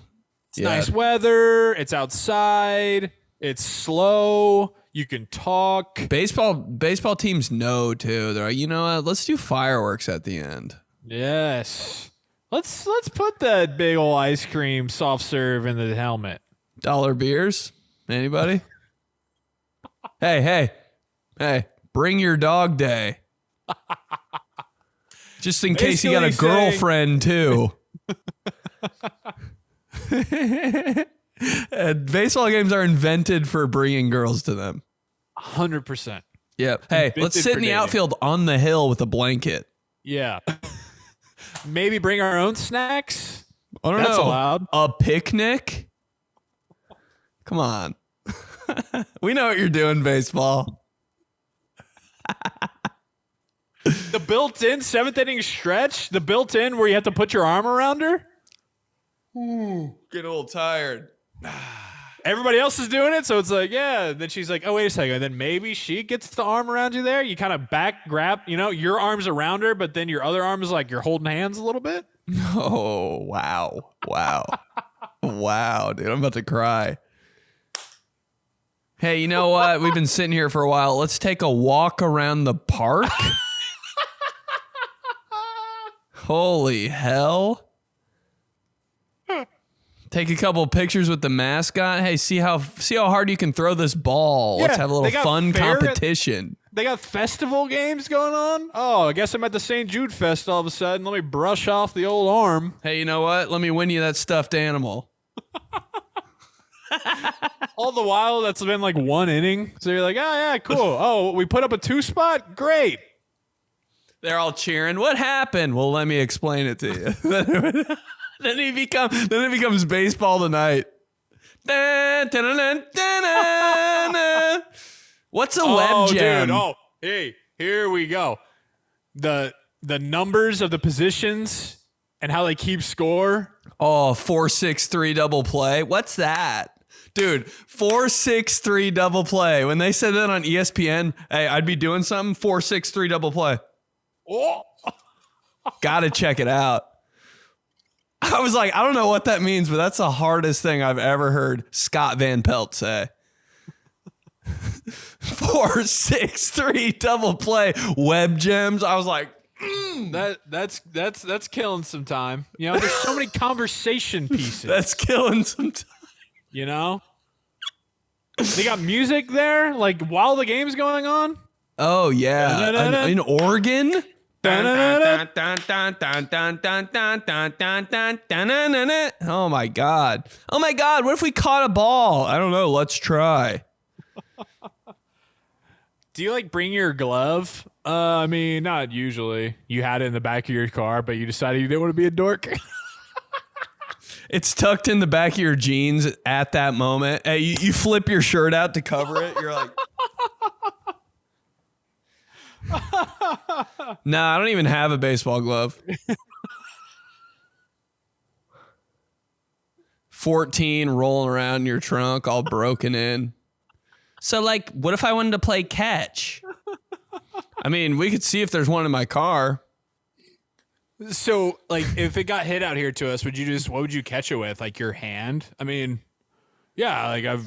It's nice weather. It's outside. It's slow. You can talk. Baseball teams know, too. They're like, you know what? Let's do fireworks at the end. Yes. Let's put that big old ice cream soft serve in the helmet. Dollar beers? Anybody? Hey, bring your dog day. Just in case you got a girlfriend too. And baseball games are invented for bringing girls to them. 100%. Yeah. Hey, let's sit in the outfield on the hill with a blanket. Yeah. Maybe bring our own snacks. I don't know. That's allowed. A picnic? Come on. We know what you're doing, baseball. The built-in 7th inning stretch? The built-in where you have to put your arm around her? Ooh, getting a little tired. Everybody else is doing it, so it's like, yeah. Then she's like, oh, wait a second. And then maybe she gets the arm around you there. You kind of back grab, your arm's around her, but then your other arm is like you're holding hands a little bit. Oh, wow. Wow, dude. I'm about to cry. Hey, you know what? We've been sitting here for a while. Let's take a walk around the park. Holy hell. Take a couple pictures with the mascot. Hey, see how hard you can throw this ball. Yeah, let's have a little fun competition. They got festival games going on. Oh, I guess I'm at the St. Jude Fest all of a sudden. Let me brush off the old arm. Hey, you know what? Let me win you that stuffed animal. All the while, that's been like 1 inning. So you're like, oh, yeah, cool. Oh, we put up a 2-spot? Great. They're all cheering. What happened? Well, let me explain it to you. Then it becomes baseball tonight. What's a web jam? Dude, hey, here we go. The numbers of the positions and how they keep score. 4-6-3 double play. What's that? Dude, 4-6-3 double play. When they said that on ESPN, hey, I'd be doing something. 4-6-3 double play. Oh. Gotta check it out. I was like, I don't know what that means, but that's the hardest thing I've ever heard Scott Van Pelt say. 4-6-3 double play web gems. I was like, that's killing some time. There's so many conversation pieces. That's killing some time. They got music there, like while the game's going on. Oh yeah, in Oregon. Oh my god. What if we caught a ball? I don't know. Let's try. Do you bring your glove? I mean, not usually. You had it in the back of your car, but you decided you didn't want to be a dork. It's tucked in the back of your jeans at that moment. Hey, you flip your shirt out to cover it. You're like, nah, I don't even have a baseball glove. 14 rolling around in your trunk, all broken in. So, what if I wanted to play catch? I mean, we could see if there's one in my car. So, if it got hit out here to us, what would you catch it with? Your hand? I mean, yeah, I've,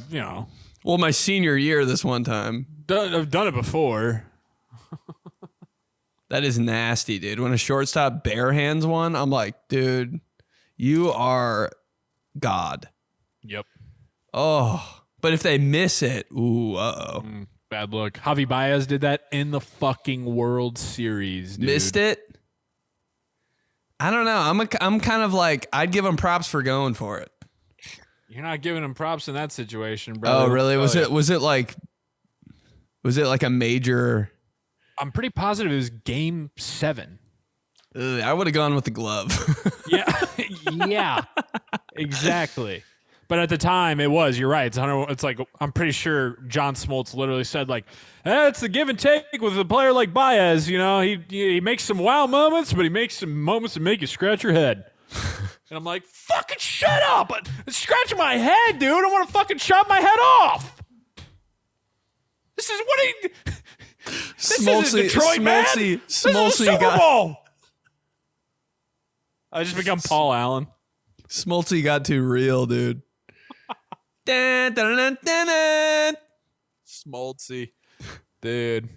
Well, my senior year this one time. I've done it before. That is nasty, dude. When a shortstop bare hands one, I'm like, dude, you are God. Yep. Oh, but if they miss it, ooh, uh-oh. Bad look. Javi Baez did that in the fucking World Series, dude. Missed it? I don't know. I'm kind of like, I'd give him props for going for it. You're not giving him props in that situation, bro. Oh, really? Was it like a major? I'm pretty positive it was Game 7. I would have gone with the glove. Yeah, exactly. But at the time, it was. You're right. It's like I'm pretty sure John Smoltz literally said it's the give and take with a player like Baez. He makes some wow moments, but he makes some moments that make you scratch your head. And I'm like, fucking shut up! It's scratching my head, dude. I want to fucking chop my head off. This is what he. This isn't Detroit, man. This is a Super Bowl. I just become Paul Allen. Smoltzy got too real, dude. Smoltzy, dude.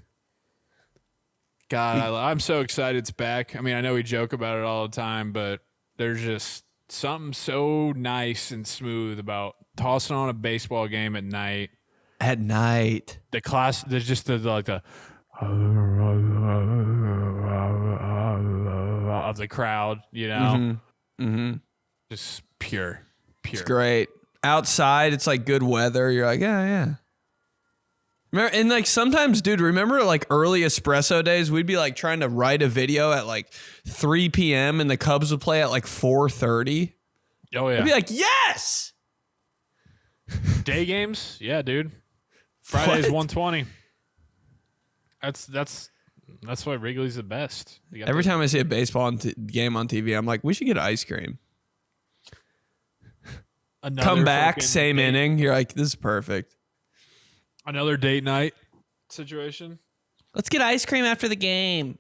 God, I'm so excited it's back. I mean, I know we joke about it all the time, but there's just something so nice and smooth about tossing on a baseball game at night. At night. The class, there's just the of the crowd, you know? Just pure. It's great. Outside, it's like good weather. You're like, yeah. Remember, and like sometimes, dude, remember like early espresso days? We'd be like trying to write a video at like 3 p.m. and the Cubs would play at like 4:30. Oh, yeah. I'd be like, yes! Day games? Yeah, dude. Friday's 1:20. That's why Wrigley's the best. Every time I see a baseball game on TV, I'm like, we should get ice cream. Come back, same inning. You're like, this is perfect. Another date night situation. Let's get ice cream after the game.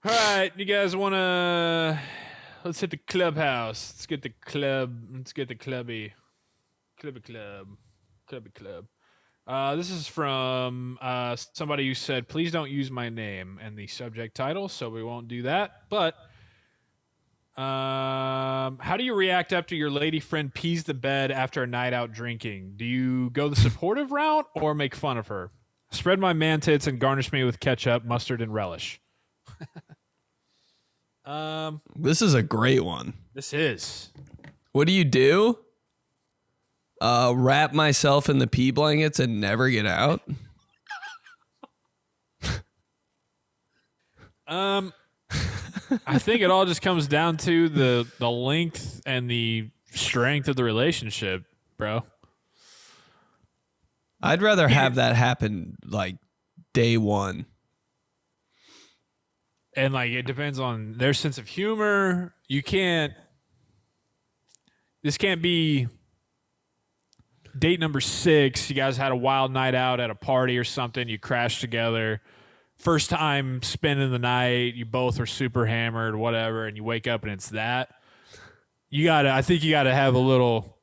All right, you guys want to... Let's hit the clubhouse. Let's get the clubby. This is from somebody who said, please don't use my name and the subject title, so we won't do that. But how do you react after your lady friend pees the bed after a night out drinking? Do you go the supportive route or make fun of her? Spread my man tits and garnish me with ketchup, mustard, and relish. This is a great one. This is. What do you do? Wrap myself in the pee blankets and never get out? I think it all just comes down to the length and the strength of the relationship, bro. I'd rather have that happen like day one. And like it depends on their sense of humor. This can't be date number 6. You guys had a wild night out at a party or something. You crashed together. First time spending the night, you both are super hammered, whatever, and you wake up and it's that. I think you gotta have a little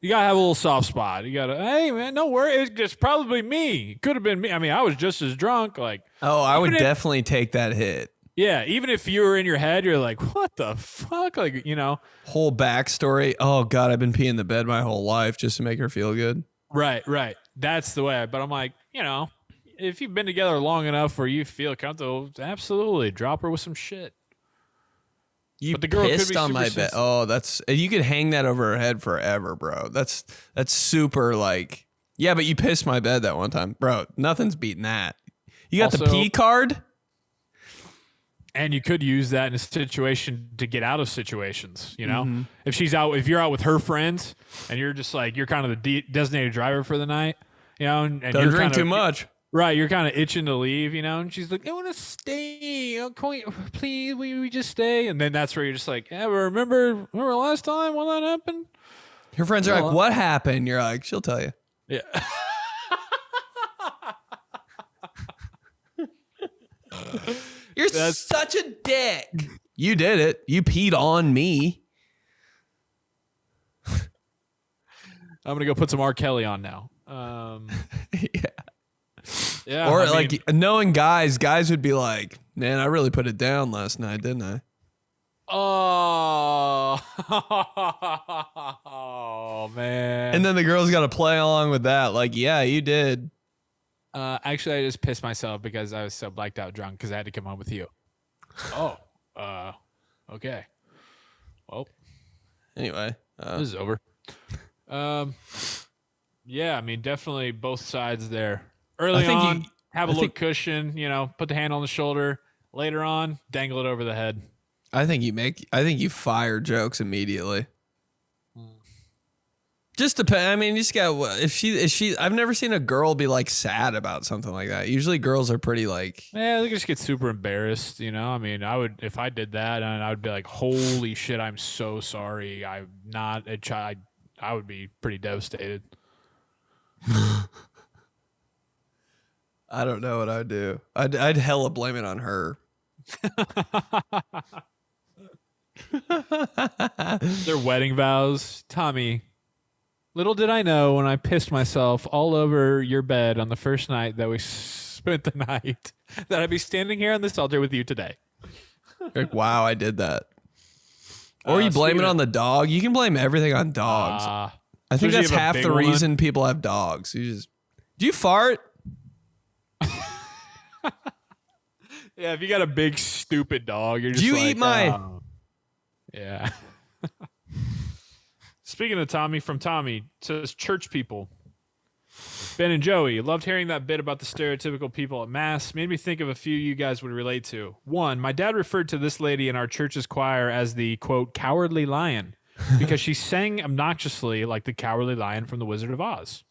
soft spot. You gotta, hey man, don't worry, it's probably me. It could have been me. I mean, I was just as drunk. Like, oh, I would definitely take that hit. Yeah, even if you were in your head, you're like, what the fuck? Like, you know. Whole backstory. Oh God, I've been peeing the bed my whole life just to make her feel good. Right. That's the way. But I'm like, you know, if you've been together long enough where you feel comfortable, absolutely drop her with some shit. But the girl pissed on my bed. Oh, you could hang that over her head forever, bro. That's super like, yeah, but you pissed my bed that one time, bro. Nothing's beating that. You got the P card, and you could use that in a situation to get out of situations. You know, if you're out with her friends, and you're just like you're kind of the designated driver for the night, you know, and don't you're drink too much. Right, you're kind of itching to leave, you know, and she's like, I want to stay. Oh, can please, we just stay? And then that's where you're just like, yeah, but remember last time when that happened? Her friends are like, what happened? You're like, she'll tell you. Yeah. You're such a dick. You did it. You peed on me. I'm going to go put some R. Kelly on now. Yeah. Yeah, or knowing guys would be like, man, I really put it down last night, didn't I? Oh man. And then the girl's got to play along with that. Like, yeah, you did. Actually, I just pissed myself because I was so blacked out drunk because I had to come home with you. Okay. Well, anyway, this is over. Yeah, I mean, definitely both sides there. Early on, have a little cushion, you know, put the hand on the shoulder. Later on, dangle it over the head. I think you fire jokes immediately. Just depend. I mean, you just got if she. I've never seen a girl be like sad about something like that. Usually, girls are pretty like. Yeah, they just get super embarrassed. You know, I mean, I would if I did that, and I would be like, "Holy shit, I'm so sorry. I'm not a child." I would be pretty devastated. I don't know what I'd do. I'd hella blame it on her. Their wedding vows. Tommy, little did I know when I pissed myself all over your bed on the first night that we spent the night, that I'd be standing here on this altar with you today. Like, wow, I did that. Or you blame it on the dog. You can blame everything on dogs. I think that's half the reason people have dogs. Do you fart? Yeah, if you got a big stupid dog, you're just Do you like, eat my... Oh. Yeah. Speaking of Tommy, from Tommy, says church people. Ben and Joey, loved hearing that bit about the stereotypical people at Mass. Made me think of a few you guys would relate to. One, my dad referred to this lady in our church's choir as the, quote, cowardly lion, because she sang obnoxiously like the cowardly lion from The Wizard of Oz.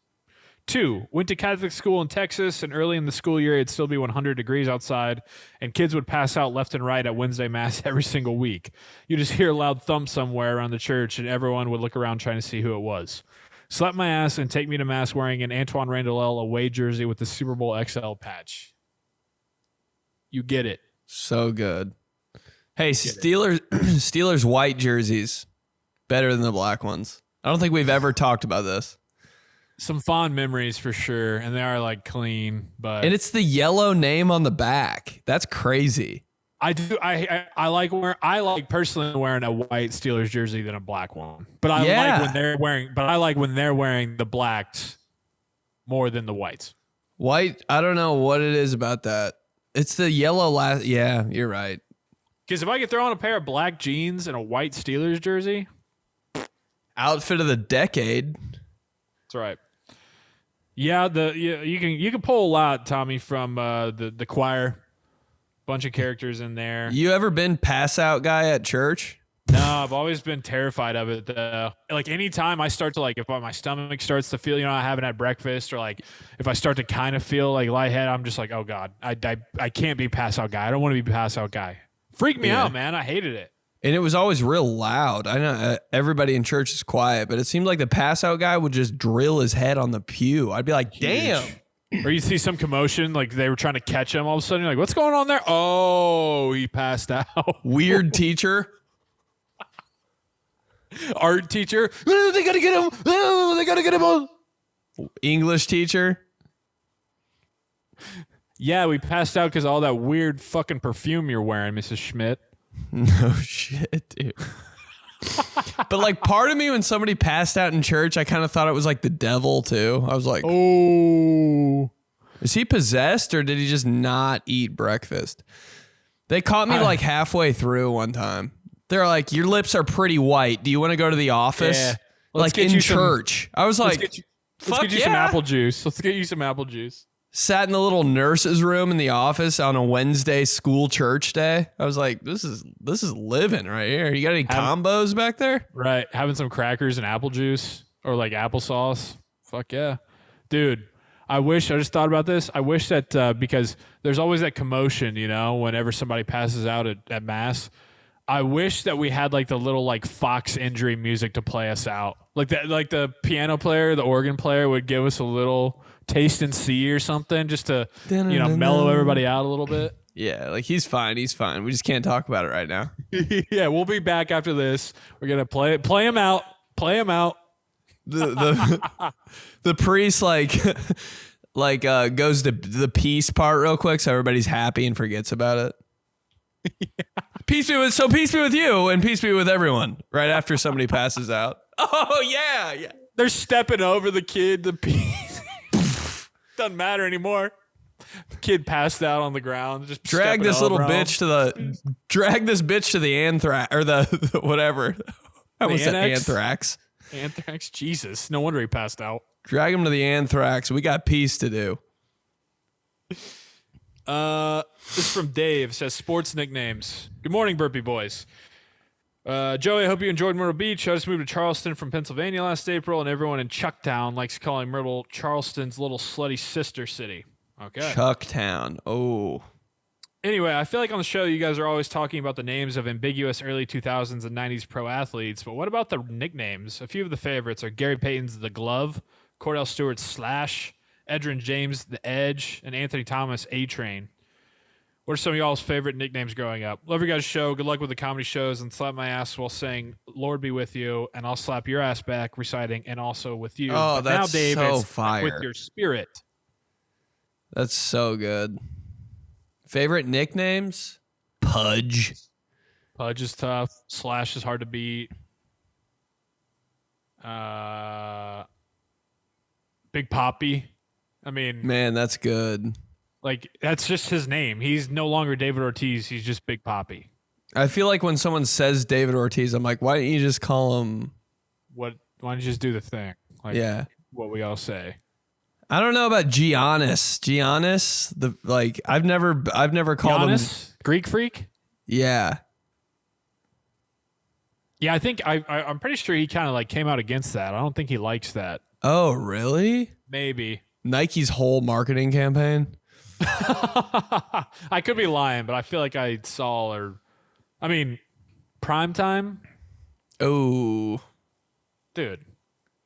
Two, went to Catholic school in Texas, and early in the school year, it'd still be 100 degrees outside, and kids would pass out left and right at Wednesday Mass every single week. You just hear a loud thump somewhere around the church, and everyone would look around trying to see who it was. Slap my ass and take me to Mass wearing an Antoine Randall away jersey with the Super Bowl XL patch. You get it. So good. Hey, Steelers white jerseys, better than the black ones. I don't think we've ever talked about this. Some fond memories for sure, and they are like clean, but and it's the yellow name on the back. That's crazy. I do. I like personally wearing a white Steelers jersey than a black one. But I like when they're wearing. But I like when they're wearing the blacks more than the whites. White. I don't know what it is about that. It's the yellow last. Yeah, you're right. Because if I could throw on a pair of black jeans and a white Steelers jersey, outfit of the decade. That's right. Yeah, you can pull a lot, Tommy, from the choir. Bunch of characters in there. You ever been pass out guy at church? No, I've always been terrified of it. Like anytime I start to if my stomach starts to feel, I haven't had breakfast, or like if I start to kind of feel like lightheaded, I'm just like, oh God, I can't be pass out guy. I don't want to be pass out guy. Freaked me out, man. I hated it. And it was always real loud. I know everybody in church is quiet, but it seemed like the pass out guy would just drill his head on the pew. I'd be like, damn. Or you see some commotion, like they were trying to catch him. All of a sudden, you're like, what's going on there? Oh, he passed out. Weird teacher. Art teacher. They got to get him. They got to get him. English teacher. Yeah, we passed out because all that weird fucking perfume you're wearing, Mrs. Schmidt. No shit, dude. But like part of me, when somebody passed out in church, I kind of thought it was like the devil too. I was like, oh, is he possessed or did he just not eat breakfast? They caught me like halfway through one time. They're like, your lips are pretty white. Do you want to go to the office? Yeah. Like in church. I was like, let's get you some apple juice. Let's get you some apple juice. Sat in the little nurse's room in the office on a Wednesday school church day. I was like, this is living right here. You got any combos back there? Right. Having some crackers and apple juice or like applesauce. Fuck yeah. Dude, I just thought about this. I wish that because there's always that commotion, whenever somebody passes out at Mass. I wish that we had like the little like Fox injury music to play us out. Like the piano player, the organ player would give us a little taste and see or something just to mellow everybody out a little bit. Yeah, like he's fine. We just can't talk about it right now. Yeah, we'll be back after this. We're gonna play him out. The priest goes to the peace part real quick so everybody's happy and forgets about it. Yeah. Peace be with you and peace be with everyone right after somebody passes out. Oh yeah. They're stepping over the kid, the peace. Doesn't matter anymore. The kid passed out on the ground. Just drag this little bitch to the anthrax or the whatever. I almost said anthrax. Anthrax, Jesus! No wonder he passed out. Drag him to the anthrax. We got peace to do. This is from Dave. Says sports nicknames. Good morning, Burpy Boys. Joey, I hope you enjoyed Myrtle Beach. I just moved to Charleston from Pennsylvania last April, and everyone in Chucktown likes calling Myrtle Charleston's little slutty sister city. Okay. Chucktown. Oh. Anyway, I feel like on the show you guys are always talking about the names of ambiguous early 2000s and 90s pro athletes, but what about the nicknames? A few of the favorites are Gary Payton's The Glove, Cordell Stewart's Slash, Edgerrin James The Edge, and Anthony Thomas A-Train. What are some of y'all's favorite nicknames growing up? Love your guys' show. Good luck with the comedy shows, and slap my ass while saying "Lord be with you," and I'll slap your ass back reciting "and also with you." Oh, but that's now, Dave, so it's fire. with your spirit. That's so good. Favorite nicknames? Pudge. Pudge is tough. Slash is hard to beat. Big Poppy. I mean, Man, that's good. like that's just his name. He's no longer David Ortiz. He's just Big Poppy. I feel like when someone says David Ortiz, I'm like, why don't you just call him? Why don't you just do the thing? Like, yeah. What we all say. I don't know about Giannis. I've never called Giannis? him Greek freak. Yeah. Yeah, I think I'm pretty sure he kind of like came out against that. I don't think he likes that. Oh, really? Maybe. Nike's whole marketing campaign. I could be lying, but I feel like I saw prime time. Oh, Dude.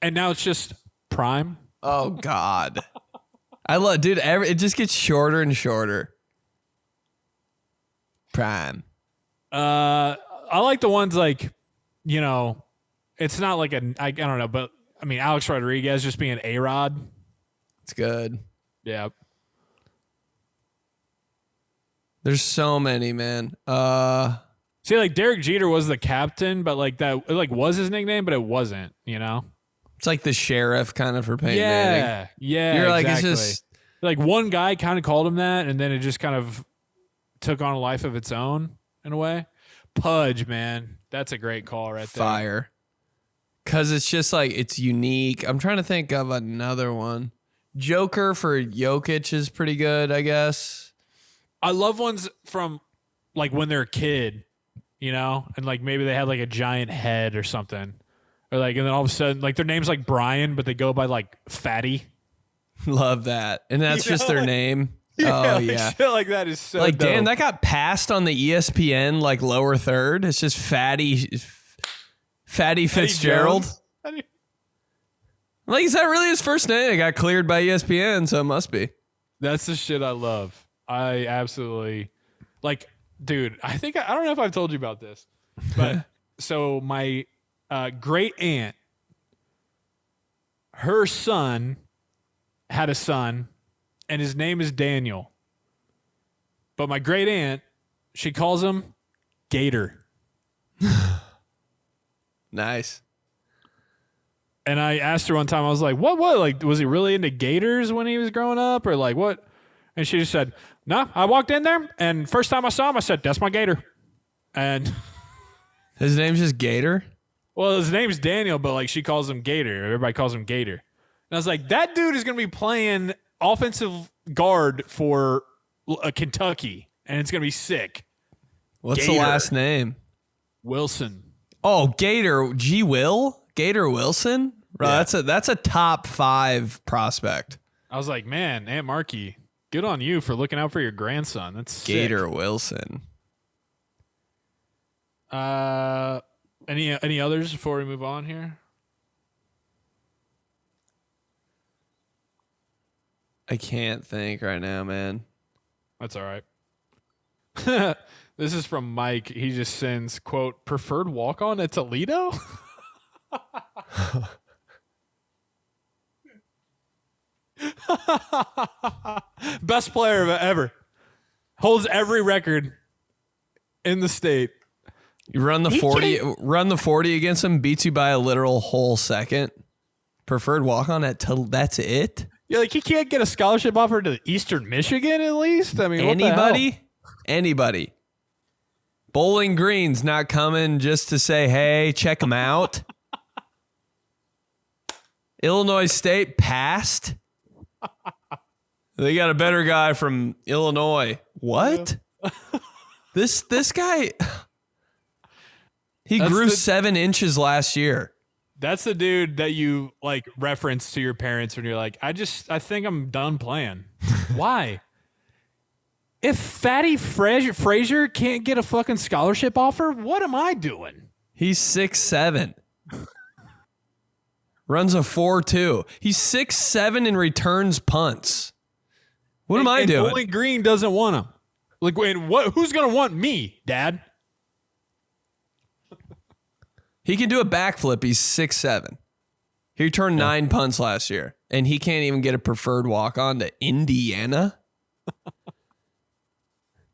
And now it's just prime. Oh God. I love, dude. It just gets shorter and shorter. Prime. I like the ones like, it's not like I don't know, but I mean, Alex Rodriguez just being A-Rod. It's good. Yeah. There's so many, man. See, like Derek Jeter was the captain, but like that, it like was his nickname, but it wasn't, It's like the sheriff kind of for Peyton Manning. Yeah. You're like, exactly. it's just like one guy kind of called him that, and then it just kind of took on a life of its own in a way. Pudge, man. That's a great call right there. fire. Cause it's just like, it's unique. I'm trying to think of another one. Joker for Jokic is pretty good, I guess. I love ones from like when they're a kid, and like maybe they had like a giant head or something. Or like, and then all of a sudden, like their name's like Brian, but they go by like Fatty. Love that. And that's just their name. Yeah, Oh, like yeah. shit like that is so Like, dope. damn, that got passed on the ESPN, like lower third. It's just Fatty Fitzgerald. Jones? Like, is that really his first name? It got cleared by ESPN, so it must be. That's the shit I love. I absolutely like, dude. I don't know if I've told you about this, but so my great aunt, her son had a son, and his name is Daniel. But my great aunt, she calls him Gator. Nice. And I asked her one time, I was like, what? Like, was he really into gators when he was growing up? Or like, what? And she just said, no, I walked in there, and first time I saw him, I said, that's my gator. And His name's just Gator? well, his name's Daniel, but like she calls him Gator. Everybody calls him Gator. And I was like, that dude is going to be playing offensive guard for Kentucky, and it's going to be sick. What's Gator. the last name? Wilson. Oh, Gator. G. Will? Gator Wilson? Bro, Yeah. that's a top 5 prospect. I was like, man, Aunt Marky, good on you for looking out for your grandson. That's sick. Gator Wilson. Any others before we move on here? I can't think right now, man. That's all right. This is from Mike. He just sends, quote, preferred walk-on at Toledo? Best player ever. Holds every record in the state. You run the 40 against him, beats you by a literal whole second. Preferred walk-on at that's it? Yeah, like he can't get a scholarship offer to Eastern Michigan at least? I mean, Anybody. Bowling Green's not coming just to say, hey, check them out. Illinois State passed. They got a better guy from Illinois. What? This guy, he grew 7 inches last year. That's the dude that you like reference to your parents when you're like, I think I'm done playing. Why? If Fatty Frazier can't get a fucking scholarship offer, what am I doing? He's 6'7". Runs a 4.2. He's 6'7" and returns punts. What am I doing? Bowling Green doesn't want him. Like, wait, what? Who's gonna want me, Dad? He can do a backflip. He's 6'7". He returned 9 punts last year. and he can't even get a preferred walk-on to Indiana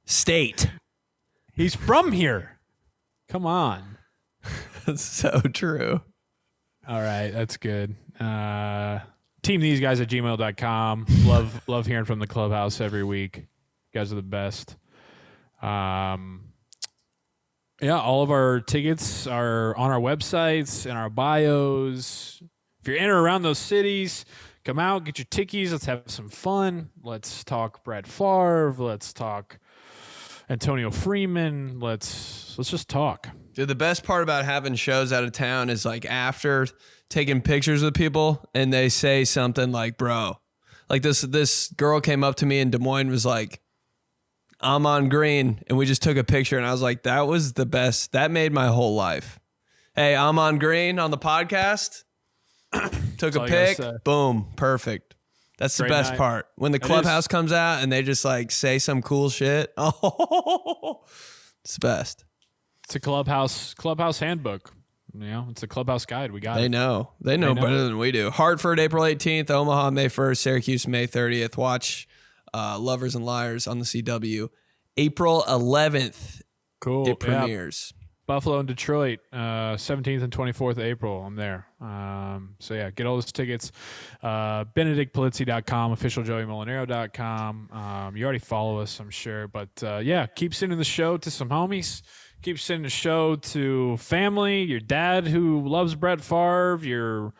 State. He's from here. Come on. That's so true. All right, that's good. Teamtheseguys@gmail.com. Love hearing from the clubhouse every week. You guys are the best. Yeah, all of our tickets are on our websites and our bios. If you're in or around those cities, come out, get your tickies. Let's have some fun. Let's talk Brett Favre. Let's talk Antonio Freeman. Let's just talk. Dude, the best part about having shows out of town is like after taking pictures with people and they say something like, bro, like this girl came up to me in Des Moines, was like, I'm on green, and we just took a picture, and I was like, that was the best. That made my whole life. Hey, I'm on green on the podcast. Took a pic. Boom. Perfect. That's the best part. When the clubhouse comes out and they just like say some cool shit. Oh, it's the best. It's a clubhouse handbook. You know, it's a clubhouse guide. We got it. They know better than we do. Hartford, April 18th, Omaha, May 1st, Syracuse, May 30th. Watch Lovers and Liars on the CW. April 11th. Cool. It premieres. Buffalo and Detroit, 17th and 24th of April. I'm there. So yeah, get all those tickets. BenedictPolizzi.com, officialjoeymolinaro.com. You already follow us, I'm sure. But yeah, keep sending the show to some homies. Keep sending the show to family, your dad who loves Brett Favre, your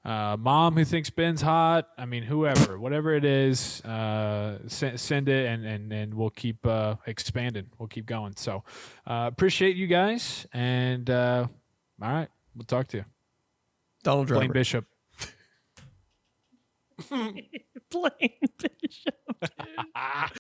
mom who thinks Ben's hot. I mean, whoever, whatever it is, send it, and we'll keep expanding. We'll keep going. So appreciate you guys, and all right, we'll talk to you. Donald Driver. Blaine Bishop. Blaine Bishop.